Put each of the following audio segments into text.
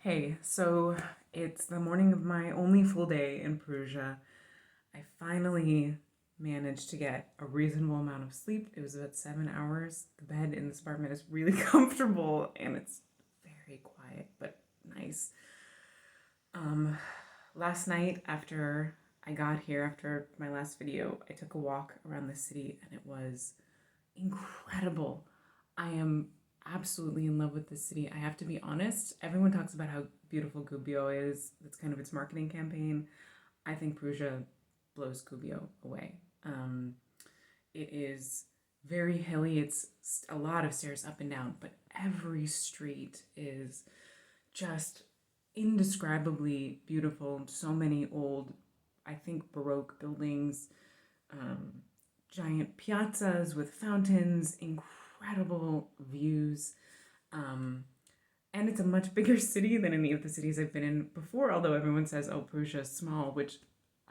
Hey, so it's the morning of my only full day in Perugia. I finally managed to get a reasonable amount of sleep. It was about 7 hours. The bed in this apartment is really comfortable and it's very quiet but nice. Um, Last night after I got here, after my last video, I took a walk around the city and it was incredible. I am absolutely in love with this city. I have to be honest. Everyone talks about how beautiful Gubbio is. That's kind of its marketing campaign. I think Perugia blows Gubbio away. It is very hilly. It's a lot of stairs up and down, but every street is just indescribably beautiful. So many old, I think, Baroque buildings, um, giant piazzas with fountains, incredible views. Um, and it's a much bigger city than any of the cities I've been in before, although everyone says, oh, Perugia is small, which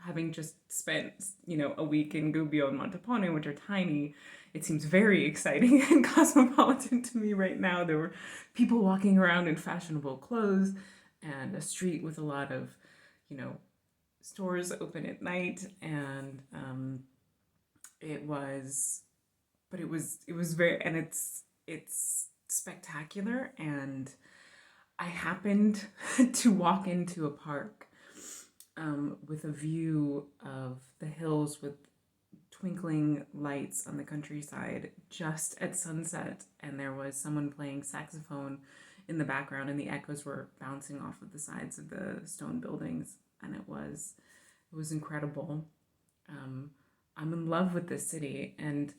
having just spent, a week in Gubbio and Montepone, which are tiny, it seems very exciting and cosmopolitan to me right now. There were people walking around in fashionable clothes and a street with a lot of, you know, stores open at night and it was it was very, and it's spectacular. And I happened to walk into a park with a view of the hills with twinkling lights on the countryside just at sunset, and there was someone playing saxophone in the background and the echoes were bouncing off of the sides of the stone buildings, and it was incredible. um, I'm in love with this city, and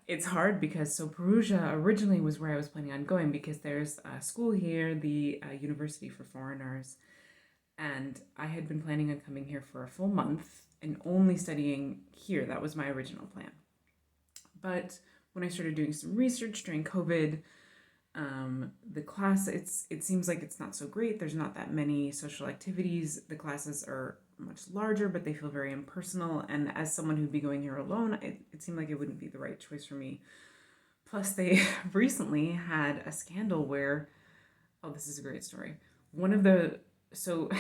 it's hard because Perugia originally was where I was planning on going because there's a school here, the University for Foreigners, and I had been planning on coming here for a full month and only studying here. That was my original plan. But when I started doing some research during COVID, the class, it seems like it's not so great. There's not that many social activities. The classes are much larger, but they feel very impersonal. And as someone who'd be going here alone, it seemed like it wouldn't be the right choice for me. Plus, they recently had a scandal where, oh, this is a great story. One of the, so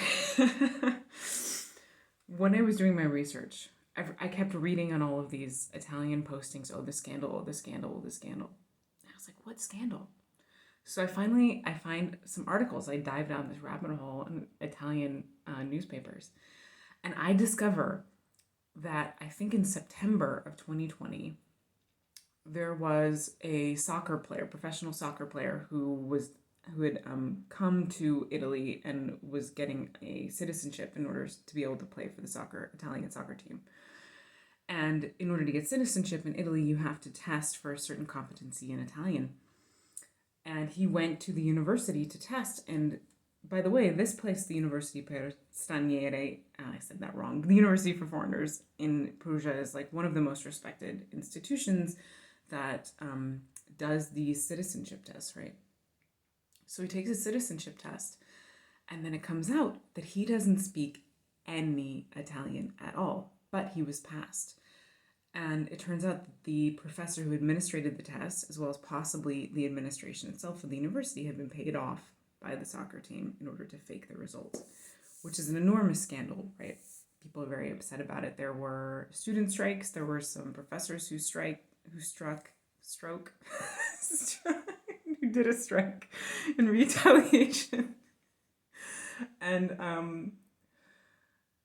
when I was doing my research, I kept reading on all of these Italian postings, oh, the scandal, oh, the scandal, oh, the scandal. And I was like, what scandal? So I find some articles. I dive down this rabbit hole in Italian newspapers, and I discover that I think in September of 2020 there was a soccer player, professional soccer player, who had come to Italy and was getting a citizenship in order to be able to play for the Italian soccer team. And in order to get citizenship in Italy, you have to test for a certain competency in Italian. And he went to the university to test. And by the way, this place, the University per Stranieri, I said that wrong, the University for Foreigners in Perugia is like one of the most respected institutions that does these citizenship tests, right? So he takes a citizenship test, and then it comes out that he doesn't speak any Italian at all, but he was passed. And it turns out that the professor who administrated the test, as well as possibly the administration itself of the university, had been paid off by the soccer team in order to fake the results, which is an enormous scandal, right? People are very upset about it. There were student strikes. There were some professors who who did a strike in retaliation. And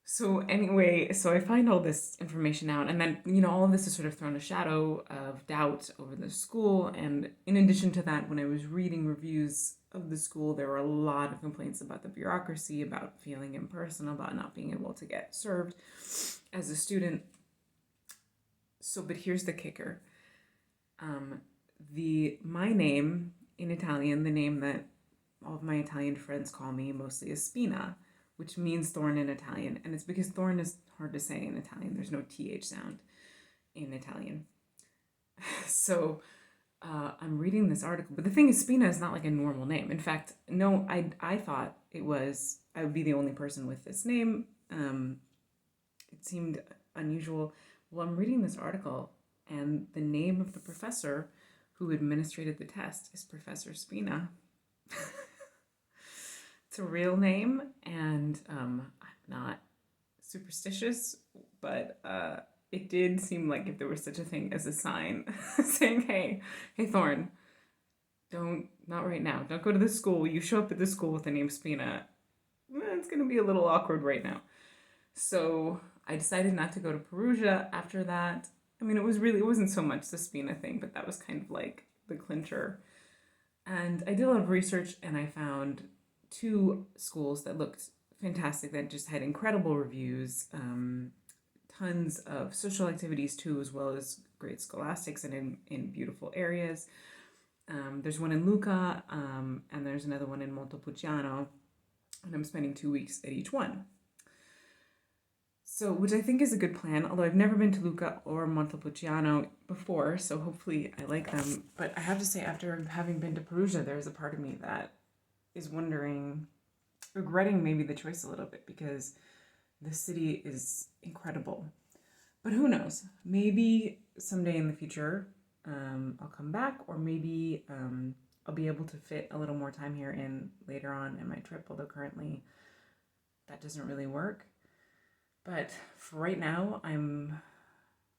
so anyway, so I find all this information out, and then all of this has sort of thrown a shadow of doubt over the school. And in addition to that, when I was reading reviews of the school, there were a lot of complaints about the bureaucracy, about feeling impersonal, about not being able to get served as a student. So, but here's the kicker: my name in Italian, the name that all of my Italian friends call me mostly, is Spina, which means thorn in Italian. And it's because thorn is hard to say in Italian. There's no TH sound in Italian. So I'm reading this article. But the thing is, Spina is not like a normal name. In fact, no, I thought I would be the only person with this name. It seemed unusual. Well, I'm reading this article, and the name of the professor who administrated the test is Professor Spina. It's a real name, and I'm not superstitious, but it did seem like if there was such a thing as a sign saying, hey, Thorn, not right now. Don't go to this school. You show up at this school with the name Spina. It's going to be a little awkward right now. So I decided not to go to Perugia after that. I mean, it wasn't so much the Spina thing, but that was kind of like the clincher. And I did a lot of research and I found two schools that looked fantastic, that just had incredible reviews, tons of social activities too, as well as great scholastics and in beautiful areas. There's one in Lucca, and there's another one in Montepulciano, and I'm spending 2 weeks at each one. So, which I think is a good plan, although I've never been to Lucca or Montepulciano before, so hopefully I like them. But I have to say, after having been to Perugia, there's a part of me that is regretting maybe the choice a little bit, because the city is incredible. But who knows? Maybe someday in the future, I'll come back, or maybe I'll be able to fit a little more time here in later on in my trip, although currently that doesn't really work. But for right now, I'm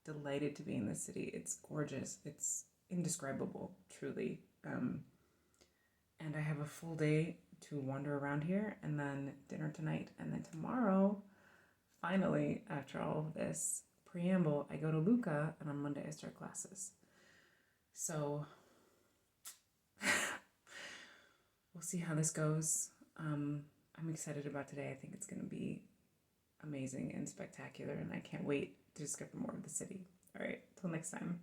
delighted to be in the city. It's gorgeous. It's indescribable, truly. And I have a full day to wander around here, and then dinner tonight, and then tomorrow, finally, after all of this preamble, I go to Lucca, and on Monday I start classes. So we'll see how this goes. I'm excited about today. I think it's going to be amazing and spectacular, and I can't wait to discover more of the city. All right, till next time.